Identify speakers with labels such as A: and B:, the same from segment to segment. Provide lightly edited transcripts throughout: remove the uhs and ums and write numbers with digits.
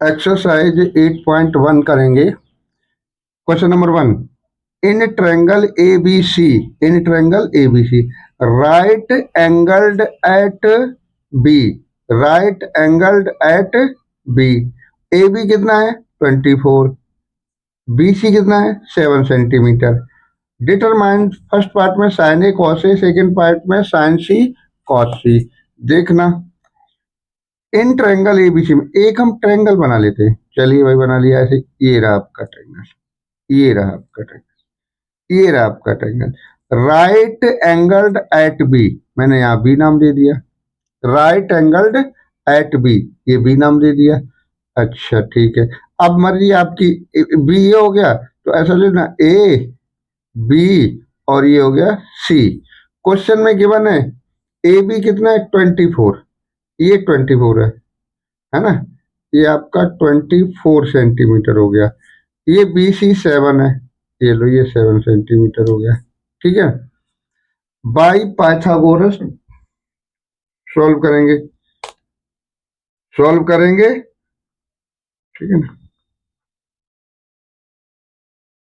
A: Exercise 8.1 करेंगे। Question number 1, in triangle ABC right angled at B, right angled at B, A B कितना है 24, B C कितना है 7 centimetre. Determine first part में sine A cos A, second part में sine C cos C. देखना in triangle ABC में एक हम ट्रायंगल बना लेते हैं। चलिए भाई बना लिया ऐसे, ये रहा आपका ट्रायंगल, ये रहा आपका ट्रायंगल, ये रहा आपका triangle. Right angled at B, मैंने यहाँ बी नाम दे दिया। राइट एंगल्ड एट बी, ये बी नाम दे दिया। अच्छा ठीक है, अब मर्जी आपकी। बी ये हो गया तो ऐसा लेना ए बी और ये हो गया सी। क्वेश्चन में गिवन है ए बी कितना है 24, ये 24 है ना, ये आपका 24 सेंटीमीटर हो गया। ये बी सी 7 है, ये लो ये 7 सेंटीमीटर हो गया। ठीक है, बाई पाइथागोरस सॉल्व करेंगे, सॉल्व करेंगे। ठीक है ना,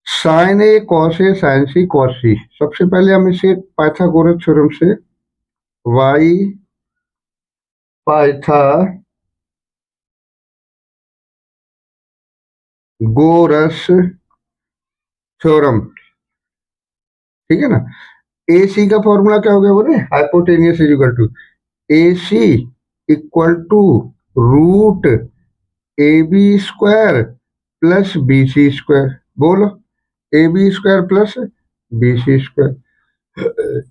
A: sine A cos A sign C cos सी। सबसे पहले हम इसे पाइथागोरस थ्योरम से वाई पाइथागोरस थ्योरम, ठीक है ना। ए सी का फॉर्मूला क्या हो गया बोले, hypotenuse is equal to A C equal to root A B square plus B C square. बोलो A B square plus B C square.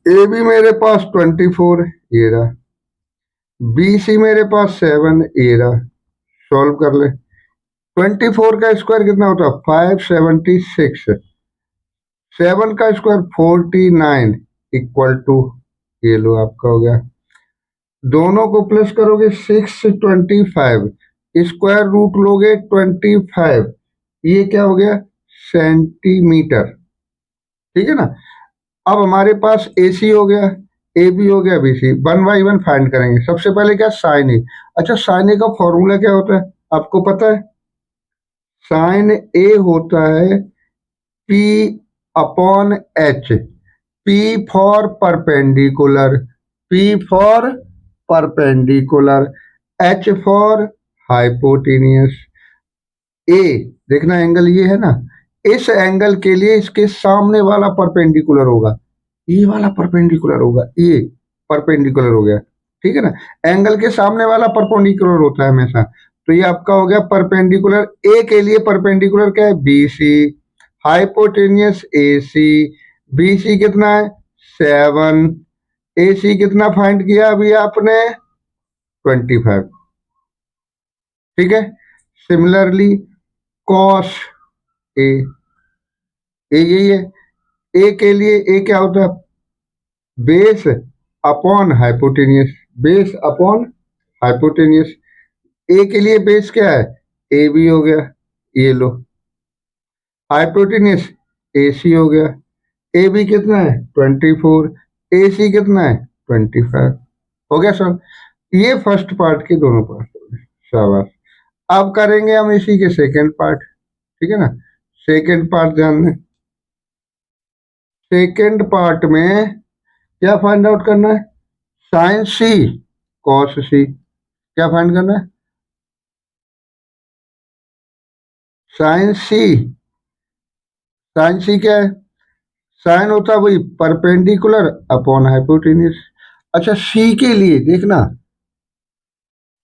A: A B मेरे पास 24 ये रहा, बी सी मेरे पास 7 ये रहा। सॉल्व कर ले, 24 का स्क्वायर कितना होता है 576, 7 का स्क्वायर 49 इक्वल टू, ये लो आपका हो गया। दोनों को प्लस करोगे 625, स्क्वायर रूट लोगे 25, ये क्या हो गया सेंटीमीटर। ठीक है ना। अब हमारे पास ए सी हो गया, ए बी हो गया, बी सी। 1 बाई 1 फाइंड करेंगे। सबसे पहले क्या साइन ए। अच्छा साइन ए का फॉर्मूला क्या होता है आपको पता है, साइन ए होता है P upon H, P for perpendicular, P for perpendicular, H for hypotenuse. A देखना एंगल ये है ना, इस एंगल के लिए इसके सामने वाला परपेंडिकुलर होगा, ये वाला परपेंडिकुलर होगा, ये परपेंडिकुलर हो गया। ठीक है ना, एंगल के सामने वाला परपेंडिकुलर होता है हमेशा। तो ये आपका हो गया परपेंडिकुलर। ए के लिए परपेंडिकुलर क्या है B C, hypotenuse A C. B C कितना है 7, ए सी कितना फाइंड किया अभी आपने 25। ठीक है, सिमिलरली कॉस ए, यही है। ए के लिए ए क्या होता है base upon hypotenuse, base upon hypotenuse. A के लिए बेस क्या है ए बी हो गया, ये लो। हाइपोटेनियस ए सी हो गया, ए बी कितना है 24, ए सी कितना है 25। हो गया सर, ये फर्स्ट पार्ट के दोनों पार्ट हो गए। शाबाश। अब करेंगे हम इसी के सेकेंड पार्ट। ठीक है ना, सेकेंड पार्ट ध्यान दें। सेकेंड पार्ट में क्या फाइंड आउट करना है साइन सी कॉस सी। क्या फाइंड करना है साइन सी, साइन सी क्या है, साइन होता है वही परपेंडिकुलर अपॉन हाइपोटेन्यूज। अच्छा सी के लिए देखना,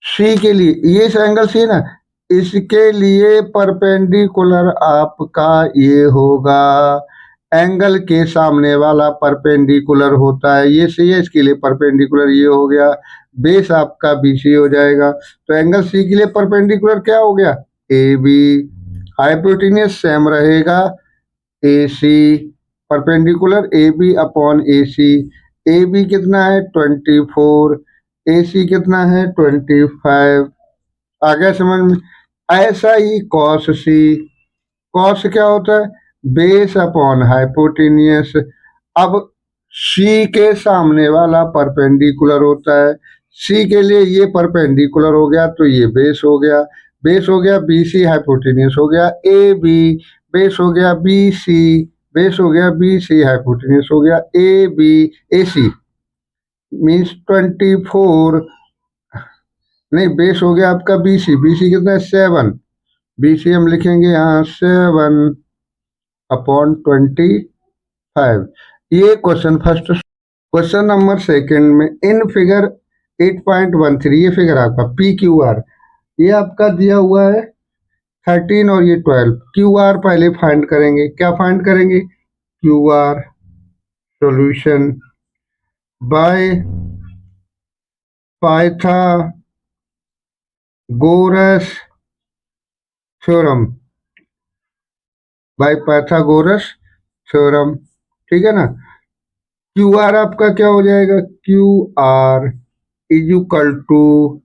A: सी के लिए ये एंगल सी है ना, इसके लिए परपेंडिकुलर आपका ये होगा, एंगल के सामने वाला परपेंडिकुलर होता है, ये सी है, इसके लिए परपेंडिकुलर ये हो गया, बेस आपका बी सी हो जाएगा। तो एंगल सी के लिए परपेंडिकुलर क्या हो गया ए बी, हाइपोटेन्यूज सेम रहेगा A C, perpendicular A B upon A C. A B कितना है 24, ए सी कितना है 25। आ गया समझ में। ऐसा ही कॉस सी, कॉस क्या होता है बेस अपॉन हाइपोटेनियस। अब सी के सामने वाला परपेंडिकुलर होता है, सी के लिए ये परपेंडिकुलर हो गया तो ये बेस हो गया, बेस हो गया बी सी, हाइपोटेनियस हो गया ए बी, बेस हो गया बी सी, बेस हो गया बी सी, हाइपोटेनियस हो गया A B, A C means 24, नहीं बेस हो गया आपका बी सी, बी सी कितना है 7, बी सी हम लिखेंगे यहाँ 7/25। ये question first. Question number second में इन फिगर 8.13, ये फिगर आपका पी क्यू आर, ये आपका दिया हुआ है 13 और ये 12। क्यू आर पहले फाइंड करेंगे। क्या फाइंड करेंगे? Q R solution by Pythagoras theorem, by Pythagoras theorem, ठीक है ना। क्यू आर आपका क्या हो जाएगा? Q R is equal to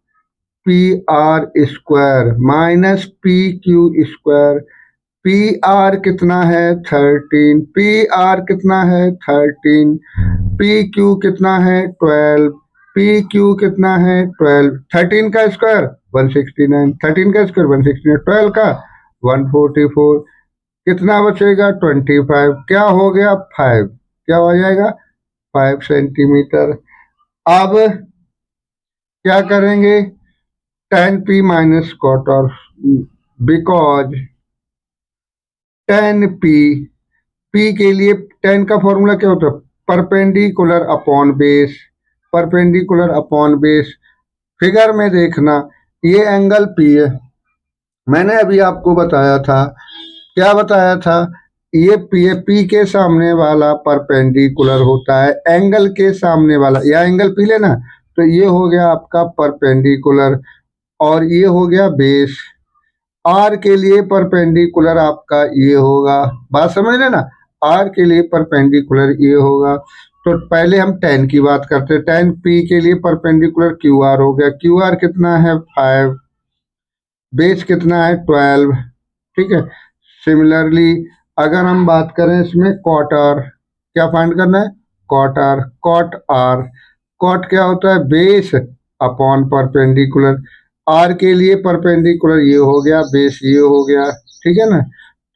A: P R square minus P Q square. P R कितना है 13, पी आर कितना है 13, पी क्यू कितना है 12, पी क्यू कितना है 12, 13 का स्क्वायर 169, 13 का स्क्वायर 169, 12 का 144, कितना बचेगा 25, क्या हो गया 5, क्या हो जाएगा 5 सेंटीमीटर। अब क्या करेंगे? tan p माइनस कॉट और बिकॉज tan p, p के लिए tan का फॉर्मूला क्या होता है? Perpendicular upon base, perpendicular upon base. Figure में देखना ये एंगल p है, मैंने अभी आपको बताया था, क्या बताया था? ये पी के सामने वाला परपेंडिकुलर होता है एंगल के सामने वाला, या एंगल पी लेना, तो ये हो गया आपका परपेंडिकुलर और ये हो गया बेस। आर के लिए परपेंडिकुलर आपका ये होगा, बात समझ लेना, आर के लिए परपेंडिकुलर ये होगा। तो पहले हम tan की बात करते हैं। tan p के लिए परपेंडिकुलर क्यू आर हो गया, क्यू आर कितना है 5, बेस कितना है 12, ठीक है। सिमिलरली अगर हम बात करें इसमें कॉट आर, क्या फाइंड करना है? Cot R, cot R, cot क्या होता है? Base upon perpendicular. आर के लिए परपेंडिकुलर ये हो गया, बेस ये हो गया, ठीक है ना।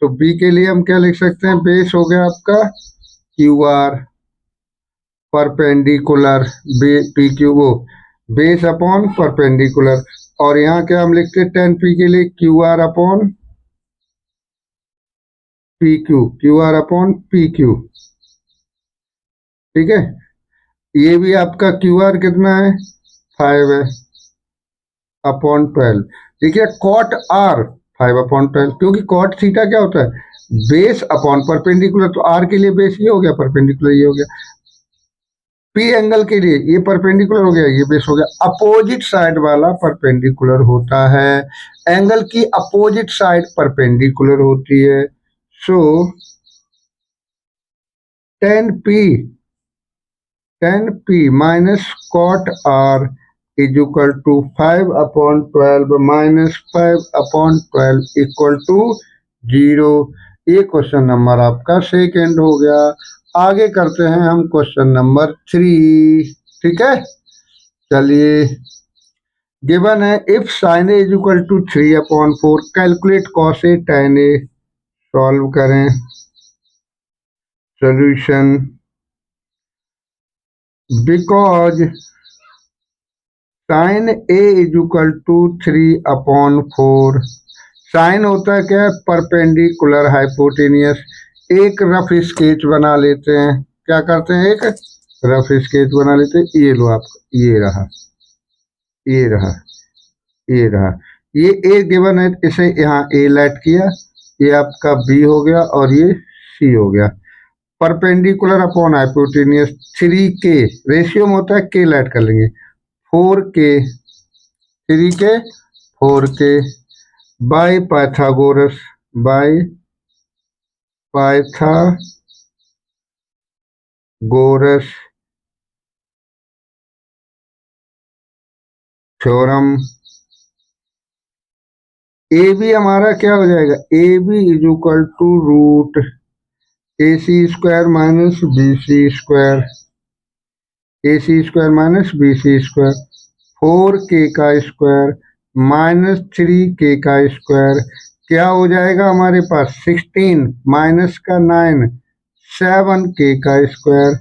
A: तो बी के लिए हम क्या लिख सकते हैं? बेस हो गया आपका Q R perpendicular P Q, वो बेस अपॉन परपेंडिकुलर, और यहाँ क्या हम लिखते हैं? tan p के लिए Q R upon P Q, Q R upon P Q, ठीक है। ये भी आपका क्यू आर कितना है 5 है अपॉन 12। देखिए कॉट आर 5/12, क्योंकि कॉट थीटा क्या होता है? बेस अपॉन परपेंडिकुलर, तो आर के लिए बेस ये हो गया, परपेंडिकुलर ये हो गया। पी एंगल के लिए ये परपेंडिकुलर हो गया, ये बेस हो गया। अपोजिट साइड वाला परपेंडिकुलर होता है, एंगल की अपोजिट साइड परपेंडिकुलर होती है। So tan p minus cot R is equal to 5/12 minus 5/12 equal to 0। ये क्वेश्चन नंबर आपका सेकेंड हो गया। आगे करते हैं हम क्वेश्चन नंबर 3, ठीक है। चलिए, गिवन है if sin a is equal to 3/4, calculate cos a tan a, solve करें। Solution because sine A is equal to 3/4, sine होता है क्या? Perpendicular hypotenuse. एक रफ स्केच बना लेते हैं, क्या करते हैं? एक रफ स्केच बना लेते हैं। ये लो आपका, ये रहा, ये रहा, ये रहा, ये ए गिवन है, इसे यहाँ ए लेट किया, ये आपका बी हो गया और ये सी हो गया। Perpendicular upon hypotenuse 3k, ratio में होता है के लेट कर लेंगे, 4k, 3k 4k by Pythagoras, by Pythagoras theorem. A B हमारा क्या हो जाएगा? A B is equal to root A C square minus B C square, A C square minus B C square, 4k का square -3k² क्या हो जाएगा हमारे पास 16 minus का 9 7k²।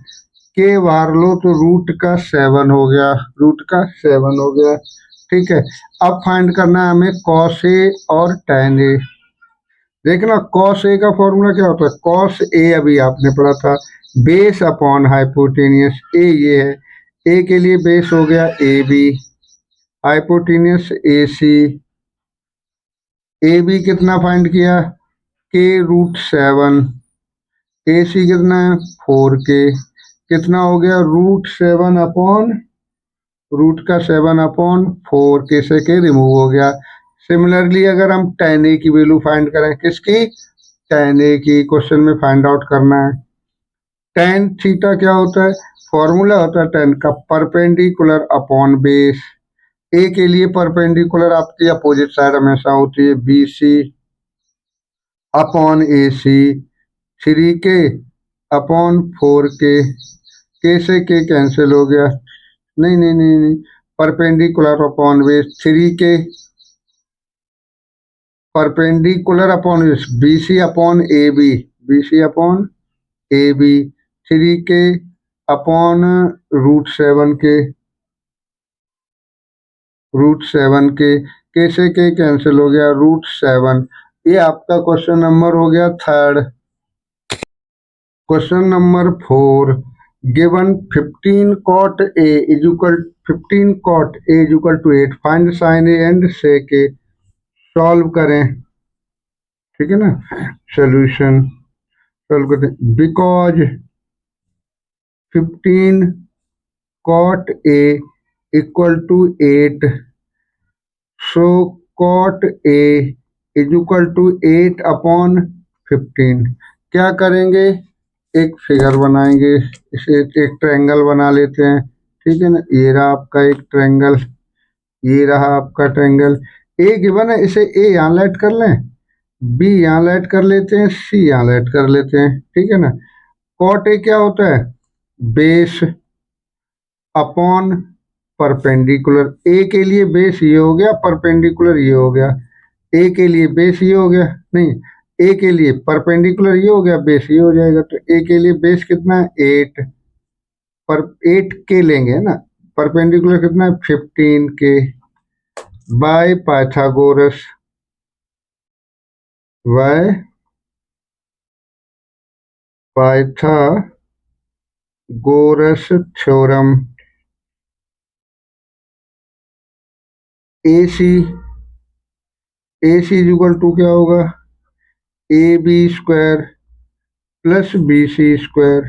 A: के बाहर लो तो रूट का 7 हो गया, रूट का 7 हो गया। ठीक है, अब फाइंड करना है हमें कॉस ए और tan ए। देखना कॉस ए का फॉर्मूला क्या होता है, कॉस ए अभी आपने पढ़ा था, बेस अपॉन हाइपोटेनियस। ए ये है, ए के लिए बेस हो गया A B, hypotenuse A C. A B कितना फाइंड किया, k√7। ए सी कितना है 4k, कितना हो गया √7 के से के रिमूव हो गया। सिमिलरली अगर हम tan ए की वैल्यू फाइंड करें, किसकी, tan ए की, क्वेश्चन में फाइंड आउट करना है। tan थीटा क्या होता है, फॉर्मूला होता है tan का परपेंडिकुलर अपॉन बेस। ए के लिए परपेंडिकुलर आपकी अपोजिट साइड हमेशा होती है B C upon A C, 3k upon 4k से के कैंसिल हो गया, नहीं नहीं नहीं नहीं, perpendicular upon base 3k perpendicular upon base B C upon A B, B C upon A B, 3k upon √7 के से के कैंसिल हो गया √7। ये आपका क्वेश्चन नंबर हो गया third. Question number 4, given 15 cot A is equal 15 cot A is equal to 8, find sine A and sec A। Solve करें, ठीक है ना, सोल्यूशन सॉल्व करते हैं। Because 15 cot A equal to 8, so cot A is equal to 8 upon 15। क्या करेंगे, एक figure बनाएंगे, इसे एक ट्रायंगल बना लेते हैं। ठीक है ना, ये रहा आपका एक ट्रायंगल, ये रहा आपका ट्रायंगल। ए गिवन है, इसे ए यहाँ लाइट कर लें, बी यहाँ लाइट कर लेते हैं, सी यहाँ लाइट कर लेते हैं। ठीक है ना, कॉट ए क्या होता है, बेस अपॉन परपेंडिकुलर। ए के लिए बेस ये हो गया, परपेंडिकुलर ये हो गया। ए के लिए बेस ये हो गया, नहीं, ए के लिए परपेंडिकुलर ये हो गया, बेस ये हो जाएगा। तो ए के लिए बेस कितना है 8, पर 8k लेंगे ना, परपेंडिकुलर कितना है 15k by Pythagoras, by Pythagoras theorem. A C equal to क्या होगा, A B square plus B C square.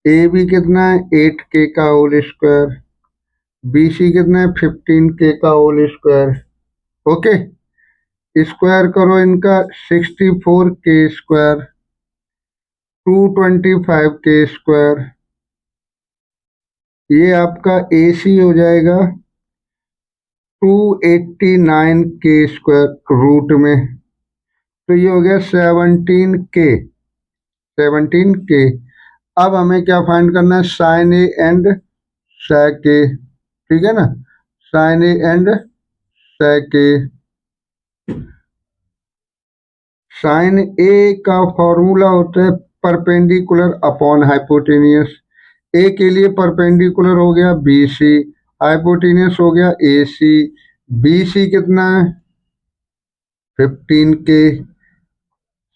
A: A B कितना है 8k का होल स्क्वायर, बी सी कितना है 15k का होल स्क्वायर। ओके, स्क्वायर करो इनका 64k स्क्वायर, 225k स्क्वायर। ये आपका ए सी हो जाएगा 289k स्क्वायर रूट में, तो ये हो गया 17k। अब हमें क्या फाइंड करना है, sine A and sec A. ठीक है ना, sine A and sec A. Sine A का फॉर्मूला होता है परपेंडिकुलर अपॉन हाइपोटेनियस। ए के लिए परपेंडिकुलर हो गया बी सी, हाइपोटेनियस हो गया ए सी। बी सी कितना है 15k,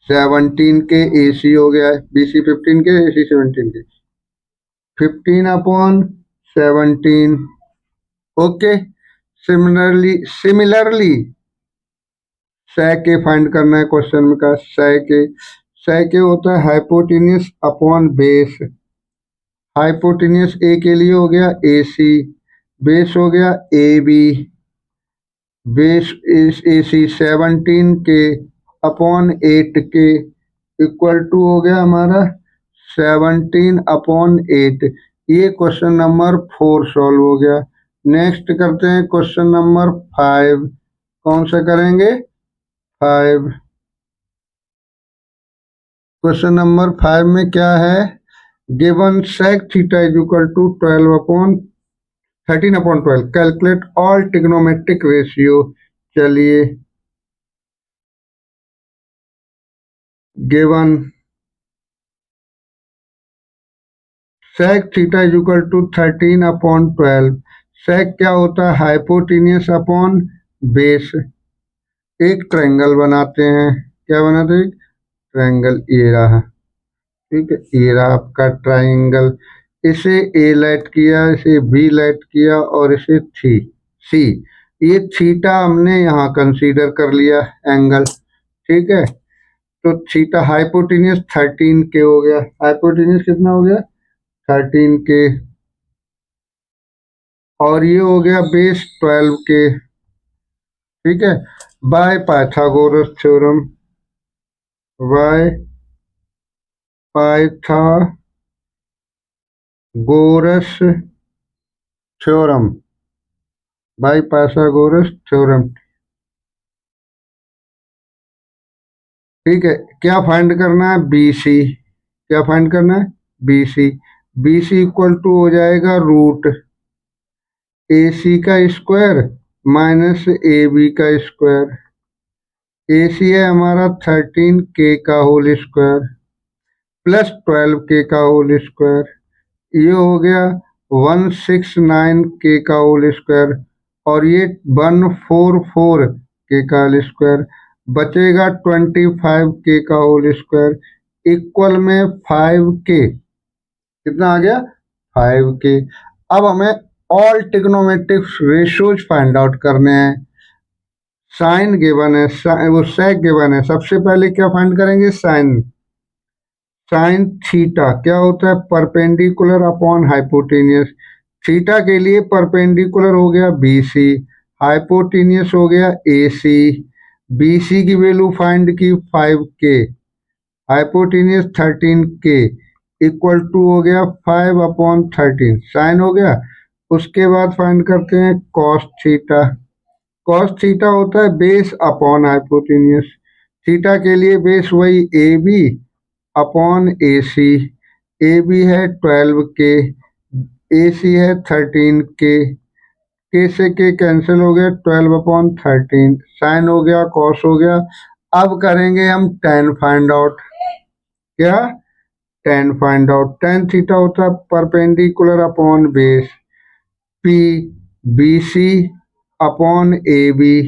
A: 17k ए सी हो गया है, B C 15k A C 17k, 15/17। Okay, similarly sec A find करना है क्वेश्चन का। sec ए होता है hypotenuse upon base. Hypotenuse A के लिए हो गया ए सी, बेस हो गया A B, base A C 17k upon 8k equal to हो गया हमारा 17/8। ये क्वेश्चन नंबर 4 सॉल्व हो गया। नेक्स्ट करते हैं क्वेश्चन नंबर 5। कौन सा करेंगे, 5। क्वेश्चन नंबर 5 में क्या है, given sec theta is equal to 12/3 13/12 calculate all trigonometric ratio. चलिए given sec theta is equal to 13/12। sec क्या होता है? Hypotenuse upon base. एक ट्रायंगल बनाते हैं। क्या बनाते हैं? ट्रायंगल ये रहा। ठीक है, ये रहा आपका ट्रायंगल। इसे ए लाइट किया, इसे बी लाइट किया और इसे सी। ये थीटा हमने यहाँ कंसीडर कर लिया एंगल। ठीक है, तो थीटा हाइपोटेनियस 13 के हो गया। हाइपोटेनियस कितना हो गया? 13 के। और ये हो गया बेस 12 के। ठीक है, by Pythagoras theorem. By Pythagoras theorem. By Pythagoras theorem. ठीक है, क्या फाइंड करना है? B C. क्या फाइंड करना है? B C. B C equal to हो जाएगा रूट ए सी का स्क्वायर माइनस ए बी का स्क्वायर। ए सी है हमारा 13 के का होल स्क्वायर प्लस 12 के का होल स्क्वायर। ये हो गया 169 के का होल स्क्वायर और ये 144 के का होल स्क्वायर। बचेगा 25 के का होल स्क्वायर इक्वल में 5 के। कितना आ गया? 5 के। अब हमें all trigonometric ratios find out करने हैं। साइन गिवन है, वो सेक गिवन है। सबसे पहले क्या फाइंड करेंगे? साइन। साइन थीटा क्या होता है? Perpendicular upon hypotenuse. थीटा के लिए परपेंडिकुलर हो गया बी सी, हाइपोटेनियस हो गया ए सी। बी सी की वैल्यू फाइंड की 5 के, हाइपोटेनियस 13 के इक्वल टू हो गया 5/13। साइन हो गया। उसके बाद फाइंड करते हैं कॉस थीटा। कॉस थीटा होता है बेस अपॉन हाइपोटेनियस। थीटा के लिए बेस वही A B upon A C. A B है 12 के, ए सी है 13 के। के से के कैंसिल हो गया, 12/13। साइन हो गया, कॉस हो गया। अब करेंगे हम टेन फाइंड आउट। क्या? Tan find out. Tan theta होता है perpendicular upon base P B C upon A B.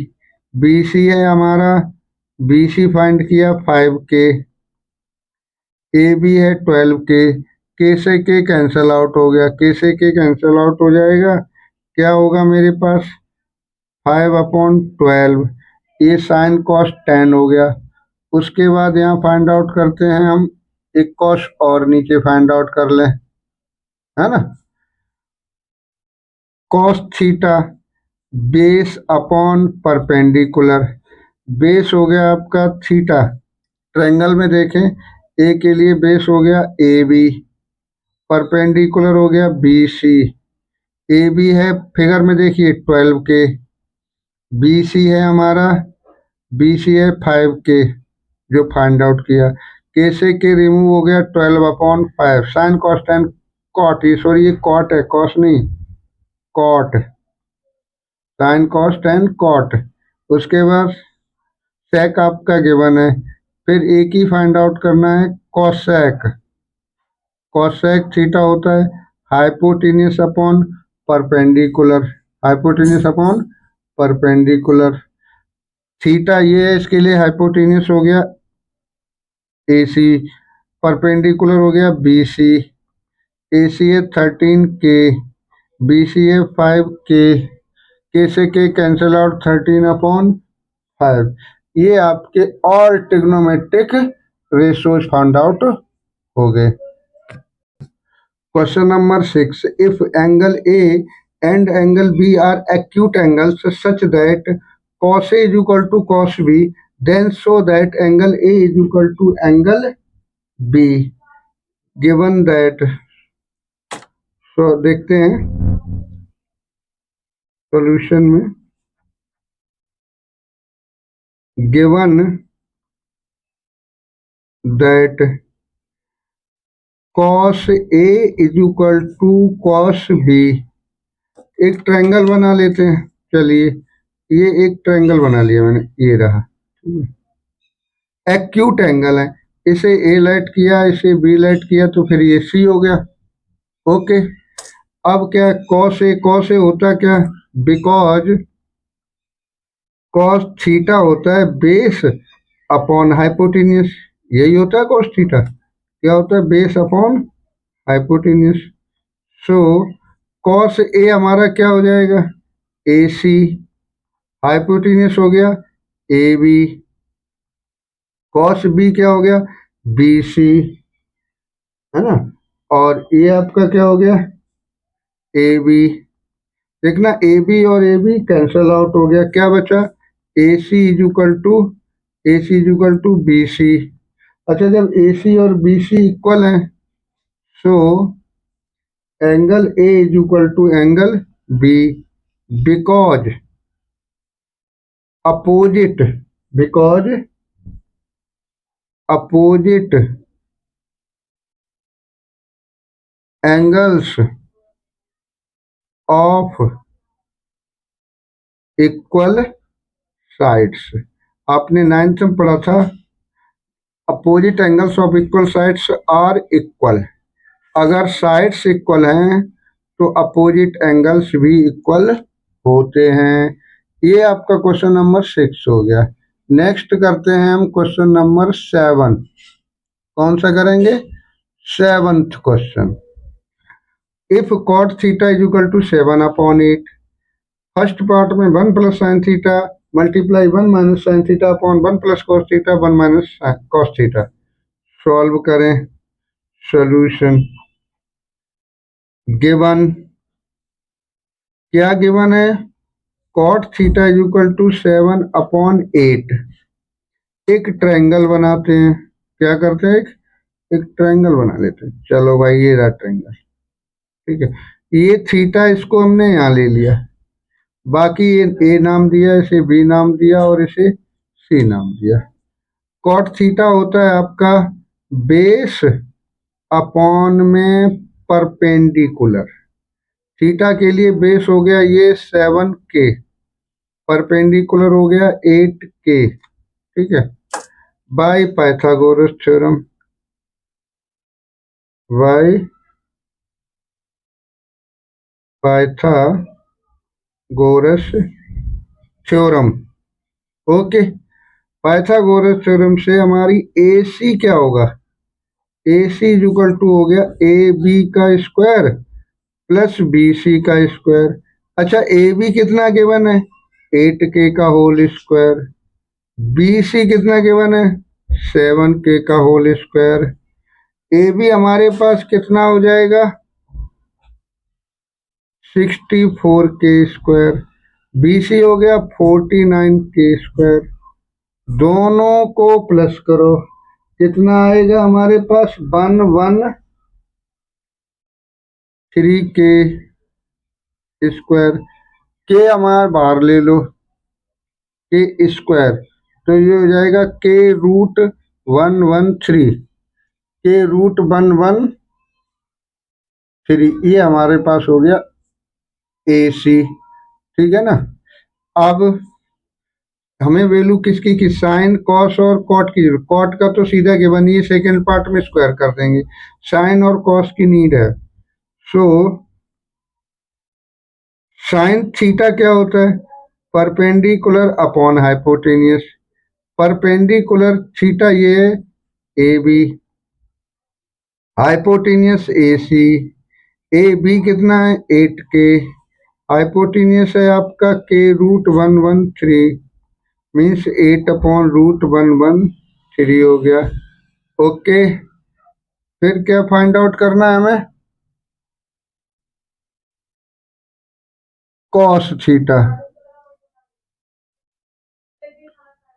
A: B C है हमारा, बी सी फाइंड किया 5 के, ए बी है 12 के। के से के कैंसिल आउट हो गया, के से के कैंसिल आउट हो जाएगा। क्या होगा मेरे पास? 5/12। ये साइन कॉस 10 हो गया। उसके बाद यहाँ फाइंड आउट करते हैं हम, एक कॉस और नीचे फाइंड आउट कर लें, है ना। Cos theta base upon perpendicular. Base हो गया आपका थीटा। ट्रायंगल में देखें, ए के लिए बेस हो गया ए बी, परपेंडिकुलर हो गया बी सी। ए बी है फिगर में देखिए 12 के, बी सी है हमारा, बी सी है 5 के जो फाइंड आउट किया। के से के रिमूव हो गया 12/5। साइन कॉस टेन कॉट, ये सॉरी ये कॉट है, कॉस नहीं, cot. Sine cos tan cot. उसके बाद सेक आपका गिवन है। फिर एक ही फाइंड आउट करना है कॉसेक। कॉसेक थीटा होता है hypotenuse upon perpendicular. Hypotenuse upon perpendicular. Theta ये है, इसके लिए हाइपोटेनियस हो गया ए सी, परपेंडिकुलर हो गया बी सी। ए सी है 13 के, बी सी है 5 के। के से के कैंसिल आउट 13/5। ये आपके all trigonometric ratios find out हो गए। Question number 6. If angle A and angle B are acute angles such that cos A is equal to cos B, then show that angle A is equal to angle B. Given that, so देखते हैं solution में। Given that cos A is equal to cos B एक triangle बना लेते हैं। चलिए, ये एक ट्रायंगल बना लिया मैंने, ये रहा। एक्यूट एंगल है, इसे ए लाइट किया, इसे बी लाइट किया, तो फिर ये सी हो गया। ओके, अब क्या, कॉस ए होता क्या, बिकॉज कॉस थीटा होता है बेस अपॉन हाइपोटेन्यूस। यही होता है कॉस थीटा, क्या होता है, base upon hypotenuse. So cos A हमारा क्या हो जाएगा, ए सी, हाइपोटेन्यूस हो गया ए बी, कॉस बी क्या हो गया, बी सी, है ना। और ये आपका क्या हो गया, ए बी। देखना, ए बी और ए बी कैंसल आउट हो गया, क्या बचा, A C is equal to B C. अच्छा, जब ए सी और बी सी इक्वल हैं, so angle A is equal to angle B, because opposite because opposite angles of equal sides. आपने 9th में पढ़ा था, opposite angles of equal sides are equal. अगर sides equal हैं तो opposite angles भी equal होते हैं। ये आपका क्वेश्चन नंबर 6 हो गया। नेक्स्ट करते हैं हम क्वेश्चन नंबर 7। कौन सा करेंगे, 7th question. If cot theta is equal to 7/8, first part में 1 plus sine theta multiply 1 minus sine theta upon 1 plus cos theta 1 minus cos theta. Solve करें। सॉल्यूशन गिवन, क्या गिवन है, cot theta is equal to 7/8। एक triangle बनाते हैं, क्या करते हैं, एक ट्रायंगल बना लेते हैं। चलो भाई, ये रहा ट्रायंगल, ठीक है। ये थीटा, इसको हमने यहाँ ले लिया, बाकी ये ए नाम दिया, इसे बी नाम दिया और इसे सी नाम दिया। कॉट थीटा होता है आपका बेस अपॉन में परपेंडिकुलर। थीटा के लिए बेस हो गया ये 7K, परपेंडिकुलर हो गया 8K, ठीक है। By Pythagoras theorem, by Pythagoras theorem. Okay, Pythagoras theorem से हमारी ए सी क्या होगा, ए सी इज इक्वल टू हो गया ए बी का स्क्वायर प्लस बी सी का स्क्वायर। अच्छा, ए बी कितना गिवन है, 8K का होल स्क्वायर। बी सी कितना गिवन है, 7K का होल स्क्वायर। ए बी हमारे पास कितना हो जाएगा, 64K स्क्वायर। बी सी हो गया 49K स्क्वायर। दोनों को प्लस करो, कितना आएगा हमारे पास, 113K स्क्वायर। के हमारे बाहर ले लो, के स्क्वायर, तो ये हो जाएगा के रूट 113, के रूट 113। ये हमारे पास हो गया ए सी, ठीक है ना। अब हमें वैल्यू किसकी की, साइन कॉस और कॉट की। कॉट का तो सीधा गिवन, ये सेकेंड पार्ट में स्क्वायर कर देंगे, साइन और कॉस की नीड है। सो साइन थीटा क्या होता है, perpendicular upon hypotenuse. Perpendicular theta ये है A B, hypotenuse A C. A B कितना है 8K, हाइपोटेनियस है आपका के रूट 113, मीन्स 8/√113 हो गया। ओके, फिर क्या फाइंड आउट करना है हमें, cos theta.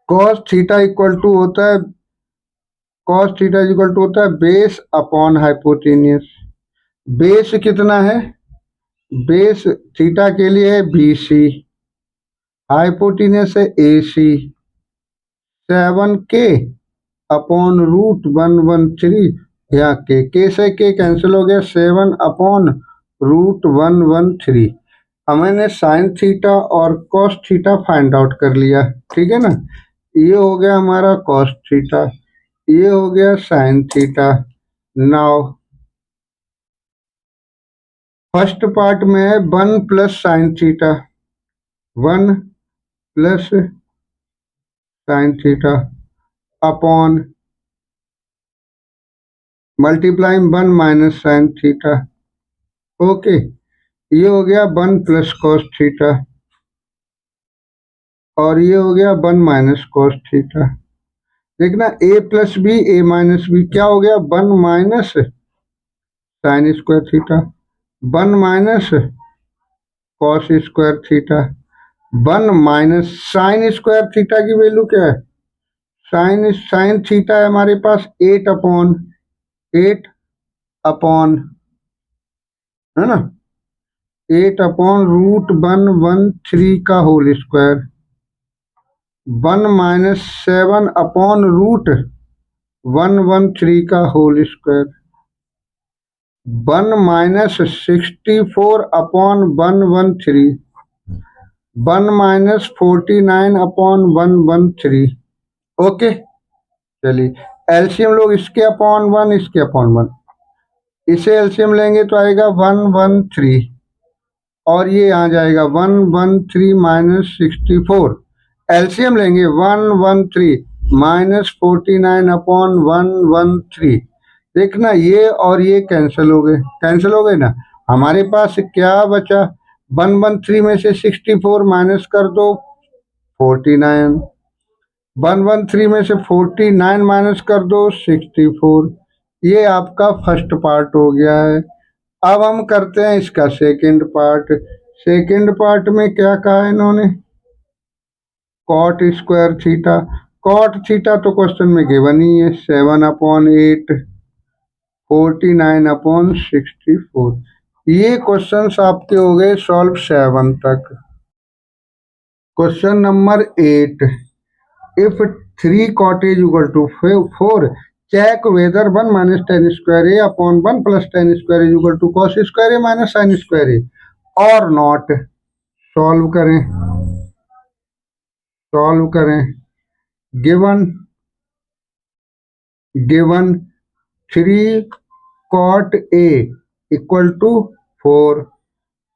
A: Cos theta equal to होता है, कॉस थीटा इक्वल टू होता है बेस अपॉन हाइपोटेनियस। बेस कितना है, बेस थीटा के लिए है BC, हाइपोटेनियस है AC, 7K अपॉन रूट 113। यहाँ के से के कैंसिल हो गया, 7/√113। हमने साइन थीटा और कॉस थीटा फाइंड आउट कर लिया, ठीक है ना। ये हो गया हमारा कॉस थीटा, ये हो गया sine theta. Now first part में है 1 plus sine theta, 1 plus sine theta upon multiplying 1 minus sine theta. Okay, ये हो गया 1 प्लस कॉस थीटा और ये हो गया 1 माइनस कॉस थीटा। देखना a plus B A minus B क्या हो गया, 1 minus sine square theta, 1 minus cos square theta, 1 minus sine square theta की वैल्यू क्या है, साइन साइन थीटा है हमारे पास 8 अपॉन है ना, 8/√113 का होल स्क्वायर, 1 माइनस 7/√113 का whole square, 1 minus 64/113, 1 minus 49/113। Okay, चलिए एलसीएम लोग इसके अपॉन 1, इसके अपॉन 1, इसे एलसीएम लेंगे तो आएगा 113 और ये आ जाएगा 113 माइनस 64। एलसीएम लेंगे 113 माइनस 49/113। देखना ये और ये कैंसिल हो गए, कैंसिल हो गए ना। हमारे पास क्या बचा, 113 में से 64 माइनस कर दो 49, 113 में से 49 माइनस कर दो 64। ये आपका फर्स्ट पार्ट हो गया है। अब हम करते हैं इसका सेकंड पार्ट। सेकंड पार्ट में क्या कहा है इन्होंने, cot square theta. Cot theta तो क्वेश्चन में गिवन ही है, 7/8 49/64। ये क्वेश्चंस आपके हो गए सॉल्व 7 तक। Question number 8, if 3 cot is equal to 4, check whether 1 minus tan square a upon 1 plus tan square is equal to cos square a minus sin square a or not। Solve करें, solve करें। Given given 3 cot a equal to 4,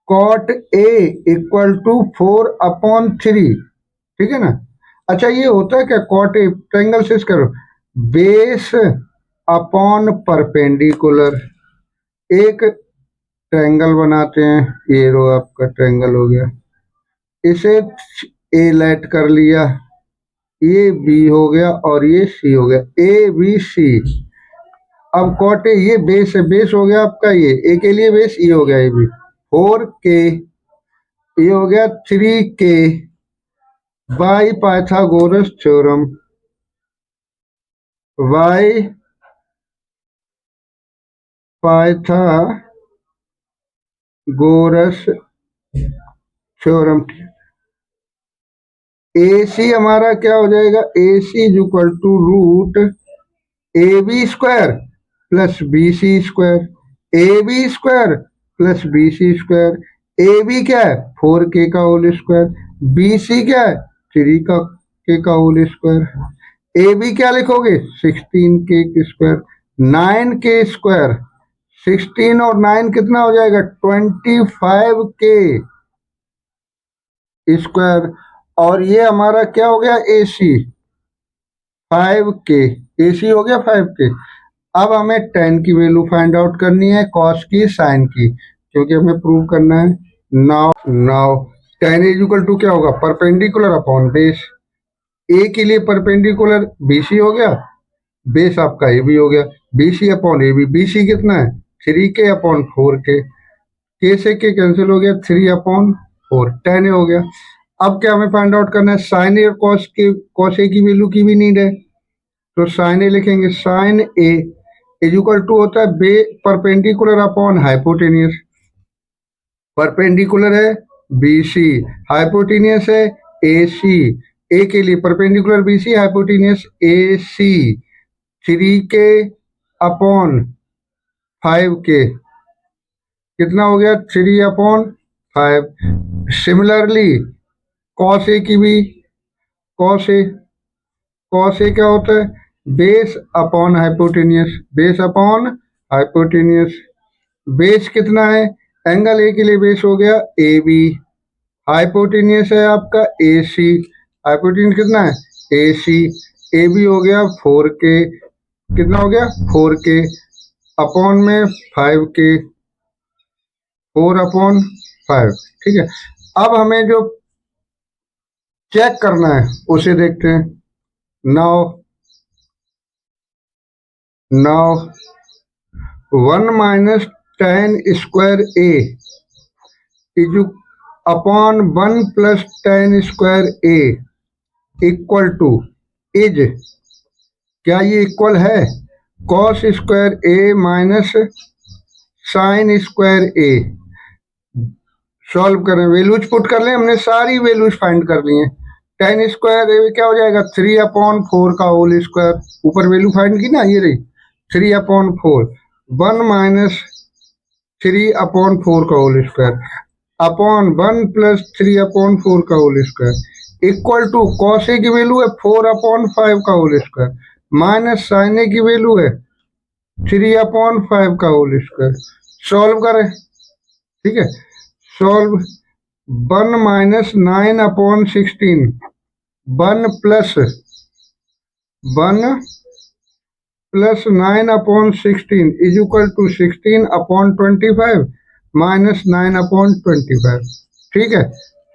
A: cot a equal to 4/3, ठीक है ना। अच्छा ये होता है क्या, कॉट ए ट्रायंगल से करो, बेस अपॉन परपेंडिकुलर, एक ट्रायंगल बनाते हैं, ये रो आपका ट्रायंगल हो गया, इसे ए लेट कर लिया, ये बी हो गया और ये सी हो गया, ए बी सी। अब कॉट ए ये बेस है, बेस हो गया आपका, ये ए के लिए बेस, ये हो गया ये भी 4K, ये हो गया 3K by Pythagoras theorem, by Pythagoras theorem. A C हमारा क्या हो जाएगा, A C is equal to root A B square plus B C square, A B square plus B C square. A B क्या है 4K का whole square, B C क्या है 3K का होल स्क्वायर। ए बी क्या लिखोगे 16K square, 9K square, 16 और 9 कितना हो जाएगा 25K स्क्वायर। और ये हमारा क्या हो गया ए सी 5K, ए सी हो गया 5K। अब हमें tan की वैल्यू फाइंड आउट करनी है, cos की, sin की, क्योंकि हमें प्रूव करना है। Now now tan is equal to क्या होगा, परपेंडिकुलर अपॉन बेस। ए के लिए परपेंडिकुलर BC हो गया, बेस आपका ए बी हो गया, BC upon A B, BC कितना है 3K/4K, K से K कैंसिल हो गया, 3/4, tan ए हो गया। अब क्या हमें फाइंड आउट करना है, साइन ए और कॉस ए की वैल्यू की भी नीड है, तो साइन ए लिखेंगे, sine A is equal to होता है बे परपेंडिकुलर अपॉन हाइपोटेनियस, परपेंडिकुलर है BC, हाइपोटेनियस है AC, ए के लिए perpendicular BC, hypotenuse AC, 3K/5K कितना हो गया 3/5 5। सिमिलरली कॉस ए की भी, कॉस ए, कॉस ए क्या होता है, base upon hypotenuse, base upon hypotenuse. Base कितना है, एंगल ए के लिए बेस हो गया ए बी, हाइपोटेनियस है आपका ए सी, हाइपोटेनियस कितना है ए सी, ए बी हो गया 4K, कितना हो गया 4K, अपॉन में 5K, 4/5। ठीक है, अब हमें जो चेक करना है उसे देखते हैं। Now now 1 - tan² A is upon 1 + tan² A equal two is, क्या ये इक्वल है cos² A minus sin² A। Solve करें, वैल्यूज पुट कर लें, हमने सारी वैल्यूज फाइंड कर ली हैं। tan² क्या हो जाएगा 3/4 का होल स्क्वायर, ऊपर वैल्यू फाइंड की ना, ये रही 3/4, 1 - 3/4 का होल स्क्वायर अपॉन 1 + 3/4 का whole square equal to cos A की वैल्यू है 4/5 का whole square minus sin A की वैल्यू है 3/5 का होल स्क्वायर। सॉल्व करें, ठीक है, solve 1 - 9/16, 1 + 9/16 is equal to 16/25 minus 9/25। ठीक है,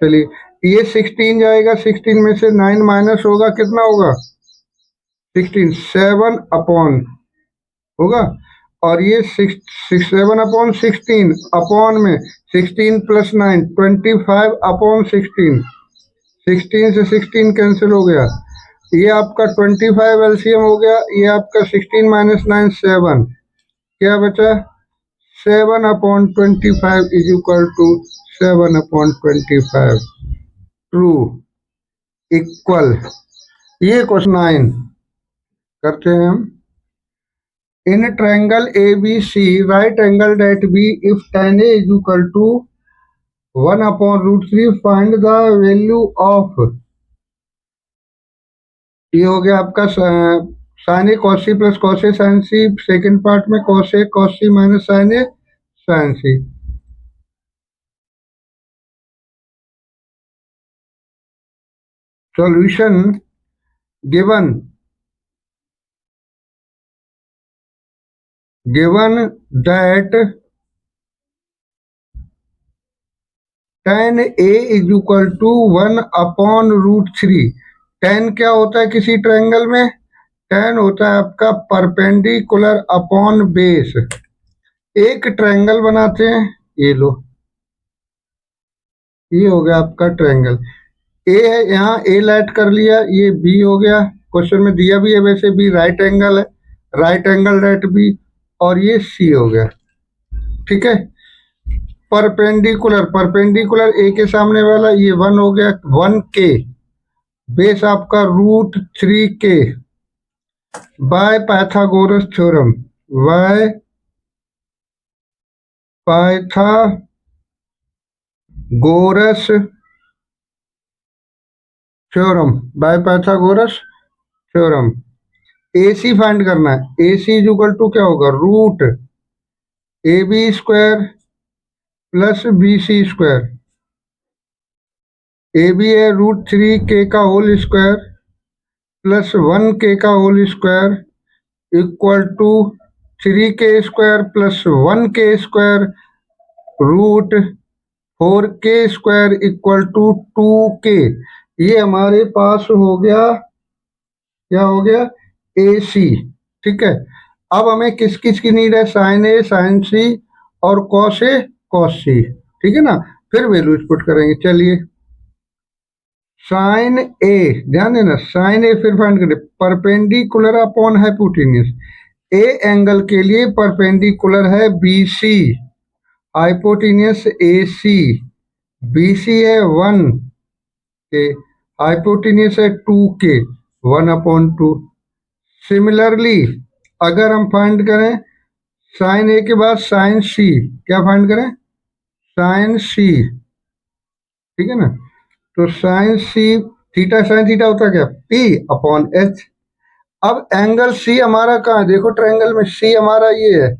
A: चलिए ये 16 जाएगा, 16 में से 9 माइनस होगा, कितना होगा 16, 7 होगा, और ये 7/16 अपॉन में 16 + 9 25/16, 16 से 16 कैंसिल हो गया, ये आपका 25 एलसीएम हो गया, ये आपका 16 - 9 7, क्या बचा 7/25 is equal to 7/25 true equal. ये क्वेश्चन 9 करते हैं हम। In a triangle ABC, right angled at B, if tan A is equal to 1/√3, find the value of, ये हो गया आपका sin A cos C plus cos A sin C, second part में cos A cos C minus sin A sin C। Solution given that tan A is equal to 1/√3। tan क्या होता है किसी triangle में, tan होता है आपका perpendicular upon base. एक ट्रायंगल बनाते हैं, ये लो, ये हो गया आपका ट्रायंगल, ए है यहाँ, ए लाइट कर लिया, ये बी हो गया, क्वेश्चन में दिया भी है वैसे, बी राइट एंगल है, राइट एंगल एट बी, और ये सी हो गया। ठीक है, परपेंडिकुलर, परपेंडिकुलर ए के सामने वाला ये 1 हो गया, 1K, बेस आपका √3K bye Pythagoras theorem, by Pythagoras theorem, by Pythagoras theorem. AC find करना है, AC इज इक्वल टू क्या होगा √AB² प्लस BC²। AB है √3K का होल स्क्वायर प्लस 1K का whole square equal to 3K² plus 1K² √4K² equal to 2K। ये हमारे पास हो गया, क्या हो गया AC। ठीक है, अब हमें किस किस की नीड है, sin A sin C और cos A cos C। ठीक है ना, फिर वैल्यूज पुट करेंगे। चलिए sin A, ध्यान देना sin A फिर फाइंड करें, perpendicular upon hypotenuse, A angle के लिए परपेंडिकुलर है BC, हाइपोटेन्यूस AC, BC है 1K, हाइपोटेन्यूस है 2K, 1/2। सिमिलरली अगर हम फाइंड करें sin A के बाद sin C, क्या फाइंड करें sin C, ठीक है ना। तो sign C theta, sine theta होता है क्या, पी अपॉन एच। अब एंगल सी हमारा कहाँ है, देखो ट्रायंगल में सी हमारा ये है,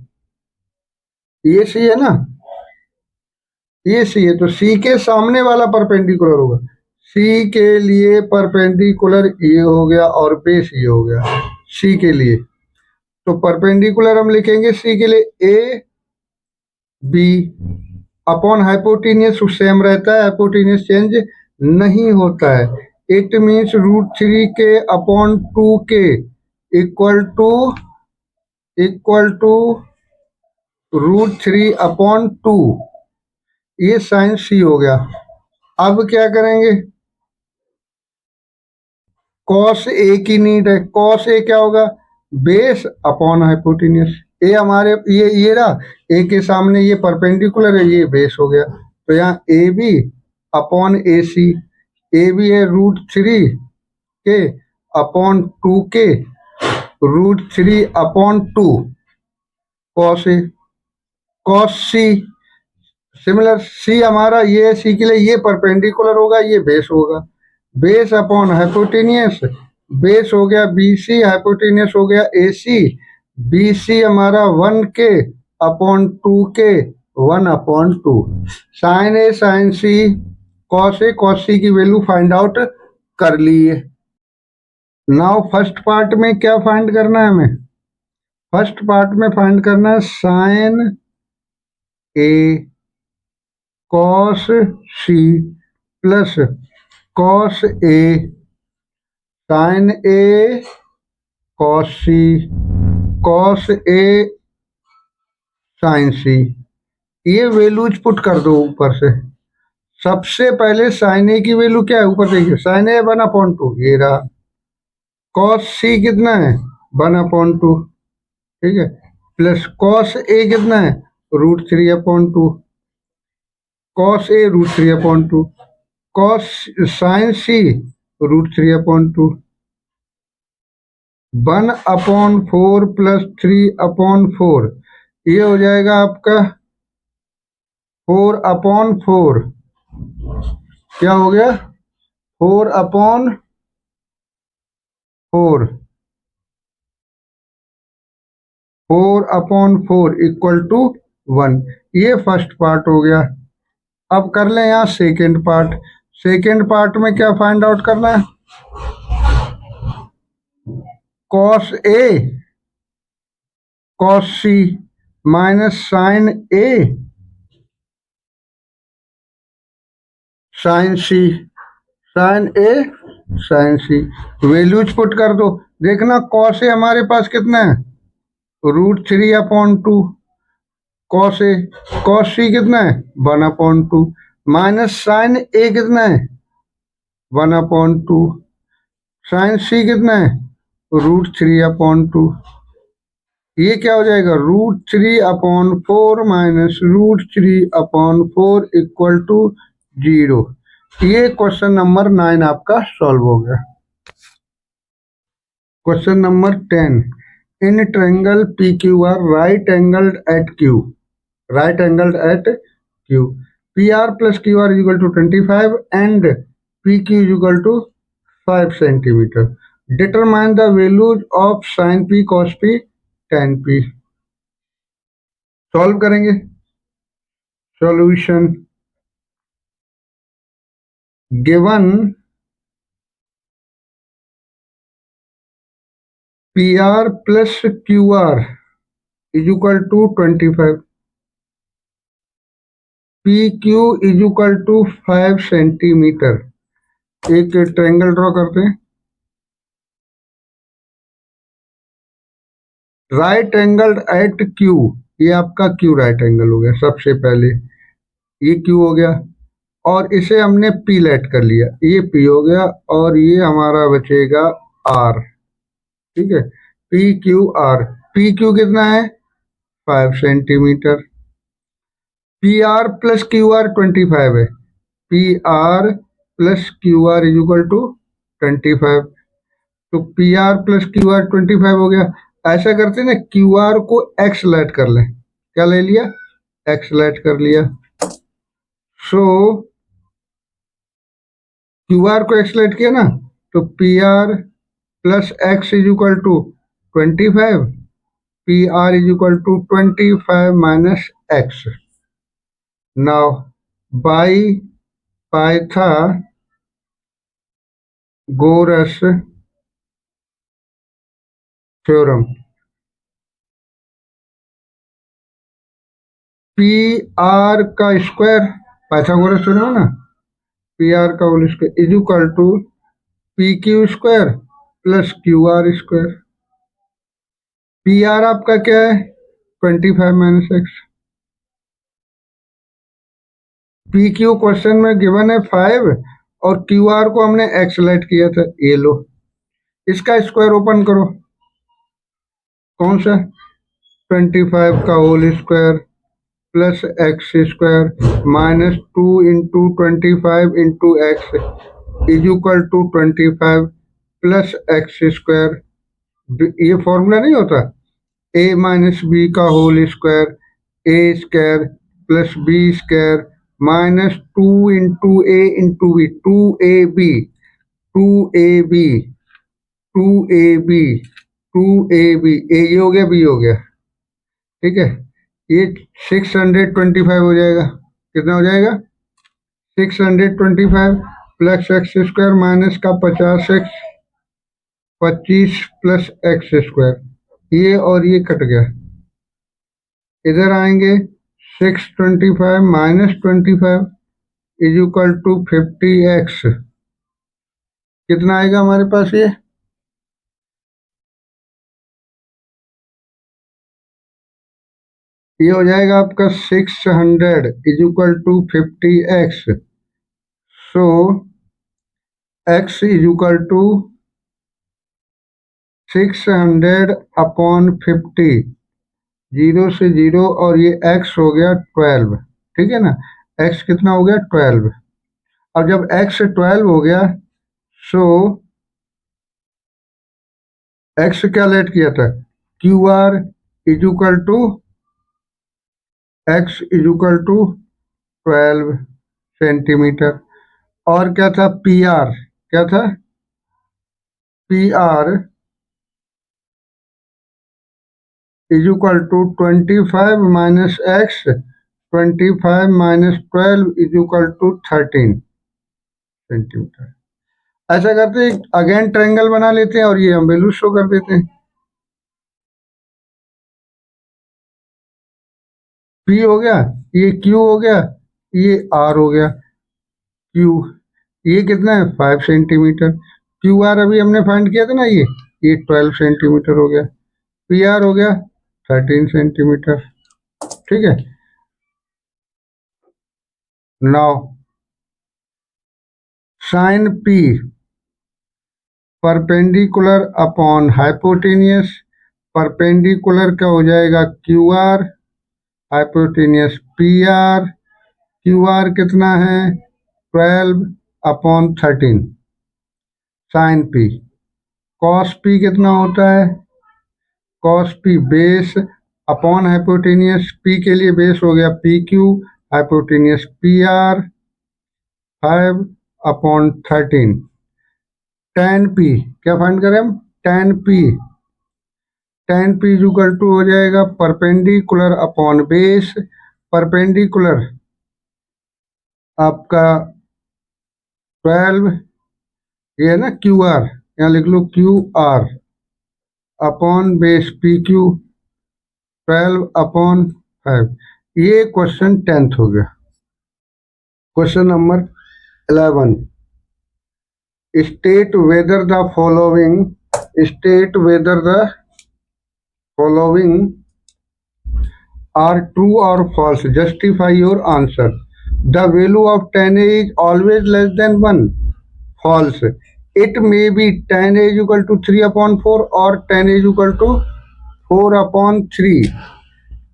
A: ये सी है ना, ये सी है, तो सी के सामने वाला परपेंडिकुलर होगा। सी के लिए परपेंडिकुलर ये हो गया और बेस ये हो गया सी के लिए। तो परपेंडिकुलर हम लिखेंगे सी के लिए A B upon hypotenuse same रहता है, हाइपोटेनियस चेंज नहीं होता है। इट मीन्स √3 के अपॉन 2 के इक्वल टू √3/2। ये साइन सी हो गया। अब क्या करेंगे, कॉस ए की नीड है। कॉस ए क्या होगा, बेस अपॉन हाइपोटेनियस। ए हमारे ये रहा, ए के सामने ये परपेंडिकुलर है, ये बेस हो गया। तो यहाँ A B upon A C, A B है √3 के अपॉन 2 के √3/2 cos A, cos C. Similar C हमारा ये है, सी के लिए ये परपेंडिकुलर होगा, ये बेस होगा। बेस अपॉन हाइपोटेनियस, बेस हो गया बी सी, हाइपोटेनियस हो गया ए सी। बी सी हमारा 1 के अपॉन 2 के 1/2। साइन ए साइन सी कॉस सी की वैल्यू फाइंड आउट कर ली है। नाउ फर्स्ट पार्ट में क्या फाइंड करना है हमें, फर्स्ट पार्ट में फाइंड करना है sine A cos C plus cos A sine A cos C cos A sign सी। ये वैल्यूज पुट कर दो ऊपर से। सबसे पहले साइन ए की वैल्यू क्या है, ऊपर देखिए, साइन ए 1/2 ये रहा। कॉस सी कितना है, 1/2, ठीक है, प्लस कॉस ए कितना है, √3/2। कॉस ए √3/2, कॉस साइन सी √3/2। 1/4 प्लस 3/4, ये हो जाएगा आपका 4/4। क्या हो गया, 4/4 4/4 इक्वल टू 1। ये फर्स्ट पार्ट हो गया। अब कर लें यहाँ सेकेंड पार्ट। सेकेंड पार्ट में क्या फाइंड आउट करना है, cos A cos C minus sign A sign C, sign A sign C. Values put कर दो। देखना कॉस ए हमारे पास कितना है, √3/2। कॉस ए, कॉस सी कितना है, 1/2 माइनस साइन ए कितना है, 1/2। साइन सी कितना है, √3/2। ये क्या हो जाएगा, √3/4 माइनस √3/4 इक्वल टू 0। ये क्वेश्चन नंबर 9 आपका सॉल्व हो गया। Question number 10, in triangle P Q R right angled at Q, right angled at Q, P R plus Q R equal to 25 and P Q equal to 5 centimetre. Determine the values of sine P cos P tan P. Solve करेंगे। Solution, given P R plus Q R is equal to 25, P Q is equal to 5 centimetre. एक triangle draw करते हैं। Right angle eight Q, ये आपका Q right angle हो गया सबसे पहले, ये क्यू हो गया, और इसे हमने पी लेट कर लिया, ये पी हो गया, और ये हमारा बचेगा आर। ठीक है, P Q R. P Q कितना है, 5 centimetre. P R plus Q R 25 है, P R plus Q R is equal to 25। तो P R plus Q R 25 हो गया। ऐसा करते ना, क्यू आर को एक्स लेट कर लें। क्या ले लिया, एक्स लेट कर लिया। सो क्यू आर को एक्सलेट किया ना, तो P R plus X is equal to 25, P R is equal to 25 minus X. Now by Pythagoras theorem, P R का स्क्वायर, पाइथागोरस थ्योरम है ना, पी आर का whole square is equal to P Q square plus Q R square. P R आपका क्या है, 25 minus X. P Q question में given है 5 और क्यू आर को हमने एक्स लेट किया था, ये लो। इसका स्क्वायर ओपन करो, कौन सा, 25 का whole square plus X square minus 2 into 25 into X is equal to 25 plus X square. ये फॉर्मूला नहीं होता, ए माइनस बी का whole square A square plus B square minus 2 into B, two A B two A B two A B, A ये हो गया, B हो गया, ठीक है। ये 625 हो जाएगा, कितना हो जाएगा, 625 प्लस एक्स स्क्वायर माइनस का 50x, 25 प्लस एक्स स्क्वायर, ये और ये कट गया, इधर आएंगे 625 minus 25 is equal to 50x, कितना आएगा हमारे पास, ये हो जाएगा आपका 600 is equal to 50x। So x is equal to 600 upon 50, 0 से 0 और ये x हो गया 12, ठीक है ना, x कितना हो गया 12। अब जब x 12 हो गया, सो x क्या लेट किया था, Q R is equal to x is equal to 12 centimetre, और क्या था, पी आर, क्या था, P R is equal to 25 minus X, 25 minus 12 is equal to 13 centimetre. ऐसा करते हैं, अगेन ट्रायंगल बना लेते हैं और ये हम वैल्यू शो कर देते हैं। P हो गया, ये Q हो गया, ये R हो गया, Q ये कितना है 5 सेंटीमीटर, क्यू आर अभी हमने फाइंड किया था ना, ये 12 सेंटीमीटर हो गया, पी आर हो गया 13 सेंटीमीटर, ठीक है। Now sine P perpendicular upon hypotenuse, perpendicular का हो जाएगा Q R, hypotenuse P R, Q R कितना है 12 upon 13 sine P. Cos P कितना होता है, cos P base upon hypotenuse, P के लिए बेस हो गया P Q, hypotenuse P R 5 upon 13। Tan P क्या फाइंड करें हम, tan P, tan P equal to हो जाएगा परपेंडिकुलर अपॉन बेस, परपेंडिकुलर आपका 12, ये है ना क्यू आर, यहाँ लिख लो Q R upon base P Q 12 upon 5। ये क्वेश्चन 10th हो गया। Question number 11, state whether the following, state whether the following are true or false, justify your answer। The value of tan A is always less than 1, false। It may be tan A is equal to 3 upon 4 or tan A is equal to 4 upon 3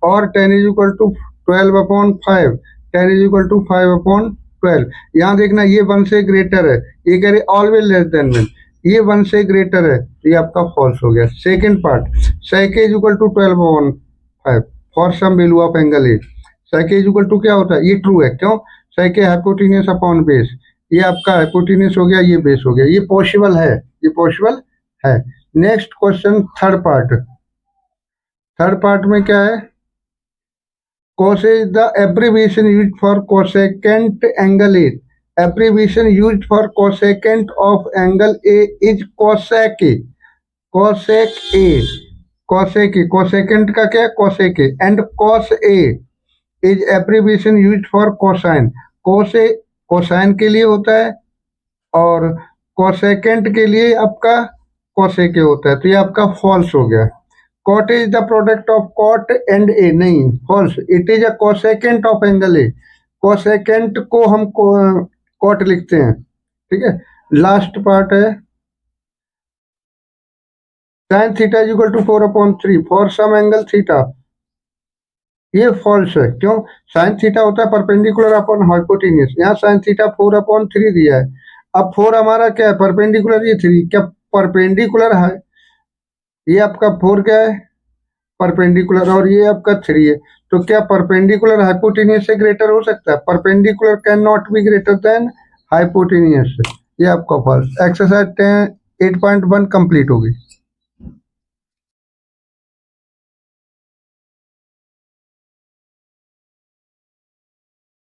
A: or tan is equal to 12 upon 5, tan is equal to 5 upon 12। यहाँ देखना ये 1 से greater है, ये कह रहे always less than 1, ये 1 से ग्रेटर है, तो ये आपका फॉल्स हो गया। Second part, sec is equal to 12 upon 5 for some value of angle A, sec is equal to क्या होता है, ये ट्रू है, क्यों, sec हाइपोटेनियस अपॉन बेस, ये आपका हाइपोटेन्यूस हो गया, ये बेस हो गया, ये पॉसिबल है, ये पॉसिबल है। नेक्स्ट क्वेश्चन, थर्ड पार्ट में क्या है? cos is the abbreviation used for cosecant angle A. Abbreviation used for cosecant of angle A is cosec A. cosec A, cosec A, cosecant का क्या है? cosec A, and cos A is abbreviation used for cosine. cos A cosine के लिए होता है और cosecant के लिए आपका cosec A होता है, तो ये आपका फॉल्स हो गया। cot is the product of cot and a, नहीं, false, it is a cosecant of angle A। cosecant को हम cot लिखते हैं, ठीक है। लास्ट पार्ट है sin theta is equal to 4/3 for some angle theta. ये फॉल्स है, क्यों? sin थीटा होता है परपेंडिकुलर अपॉन हाइपोटेन्यूस, यहाँ sin थीटा 4/3 दिया है। अब 4 हमारा क्या है? परपेंडिकुलर, ये 3 क्या परपेंडिकुलर है? ये आपका 4 क्या है? परपेंडिकुलर, और ये आपका 3 है, तो क्या परपेंडिकुलर हाइपोटेनियस से ग्रेटर हो सकता है? Perpendicular can not be greater than hypotenuse. ये आपका फॉल्स। एक्सरसाइज 8.1 कंप्लीट होगी।